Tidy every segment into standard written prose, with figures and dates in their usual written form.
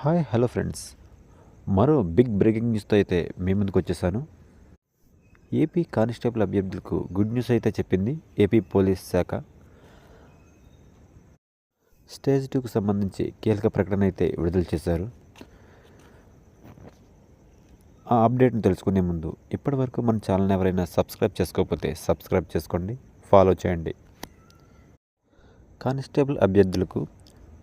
Hello friends. మరో big breaking న్యూస్తో అయితే మీ ముందుకు వచ్చేసాను. ఏపీ కానిస్టేబుల్ అభ్యర్థులకు గుడ్ న్యూస్ అయితే చెప్పింది ఏపీ పోలీస్ శాఖ. స్టేజ్ 2కు సంబంధించి కీలక ప్రకటన అయితే విడుదల చేశారు. ఆ అప్డేట్ని తెలుసుకునే ముందు ఇప్పటి వరకు మన ఛానల్ని ఎవరైనా సబ్స్క్రైబ్ చేసుకోకపోతే సబ్స్క్రైబ్ చేసుకోండి, ఫాలో చేయండి. కానిస్టేబుల్ అభ్యర్థులకు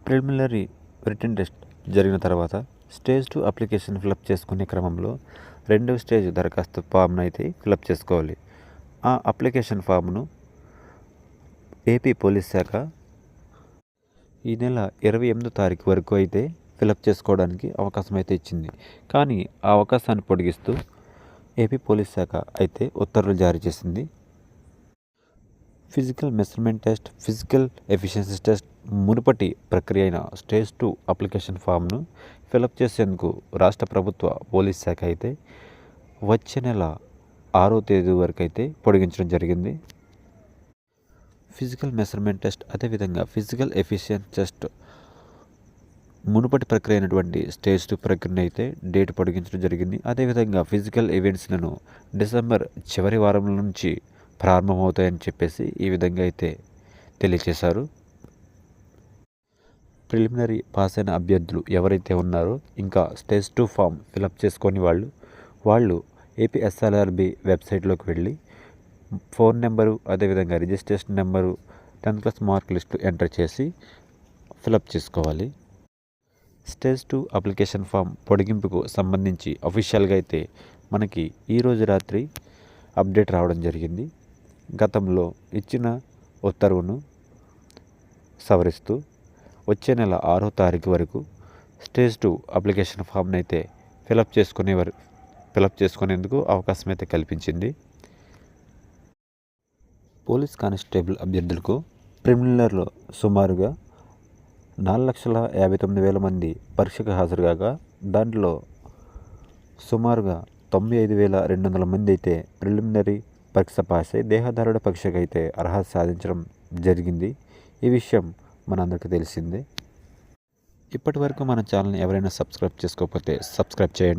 ప్రిలిమినరీ రిటన్ టెస్ట్ జరిగిన తర్వాత స్టేజ్ 2 అప్లికేషన్ ఫిలప్ చేసుకునే క్రమంలో రెండవ స్టేజ్ దరఖాస్తు ఫామ్ను అయితే ఫిలప్ చేసుకోవాలి. ఆ అప్లికేషన్ ఫామ్ను ఏపీ పోలీస్ శాఖ ఈ నెల 28వ తారీఖు వరకు అయితే ఫిలప్ చేసుకోవడానికి అవకాశం అయితే ఇచ్చింది. కానీ ఆ అవకాశాన్ని పొడిగిస్తూ ఏపీ పోలీస్ శాఖ అయితే ఉత్తర్వులు జారీ చేసింది. Physical measurement test, physical efficiency test మునుపటి ప్రక్రియ అయిన స్టేజ్ 2 అప్లికేషన్ ఫామ్ను ఫిలప్ చేసేందుకు రాష్ట్ర ప్రభుత్వ పోలీస్ శాఖ అయితే వచ్చే నెల 6వ తేదీ వరకు అయితే పొడిగించడం జరిగింది. ఫిజికల్ మెజర్మెంట్ టెస్ట్ అదేవిధంగా ఫిజికల్ ఎఫిషియన్సీ టెస్ట్ మునుపటి ప్రక్రియ అయినటువంటి స్టేజ్ 2 ప్రక్రియను అయితే డేట్ పొడిగించడం జరిగింది. అదేవిధంగా ఫిజికల్ ఈవెంట్స్లను డిసెంబర్ చివరి వారం నుంచి ప్రారంభమవుతాయని చెప్పేసి ఈ విధంగా అయితే తెలియచేశారు. ప్రిలిమినరీ పాస్ అయిన అభ్యర్థులు ఎవరైతే ఉన్నారో ఇంకా స్టేజ్ 2 ఫామ్ ఫిలప్ చేసుకొని వాళ్ళు ఏపీఎస్ఎల్ఆర్బి వెబ్సైట్లోకి వెళ్ళి ఫోన్ నెంబరు అదేవిధంగా registration number 10th class mark list enter చేసి ఫిలప్ చేసుకోవాలి. స్టేజ్ 2 అప్లికేషన్ ఫామ్ పొడిగింపుకు సంబంధించి అఫీషియల్గా అయితే మనకి ఈరోజు రాత్రి అప్డేట్ రావడం జరిగింది. గతంలో ఇచ్చిన ఉత్తర్వును సవరిస్తూ వచ్చే నెల 6వ తారీఖు వరకు స్టేజ్ 2 అప్లికేషన్ ఫామ్ని అయితే ఫిలప్ చేసుకునేందుకు అవకాశం అయితే కల్పించింది. పోలీస్ కానిస్టేబుల్ అభ్యర్థులకు ప్రిలిమినరీలో సుమారుగా 4,59,000 మంది పరీక్షకు హాజరుగాక దాంట్లో సుమారుగా 95,200 మంది అయితే ప్రిలిమినరీ పరీక్ష పాస్ అయి దేహదారుడ పరీక్షకు అయితే అర్హత సాధించడం జరిగింది. ఈ విషయం మనందరికీ తెలిసిందే. ఇప్పటి వరకు మన ఛానల్ని ఎవరైనా సబ్స్క్రైబ్ చేసుకోకపోతే సబ్స్క్రైబ్ చేయండి.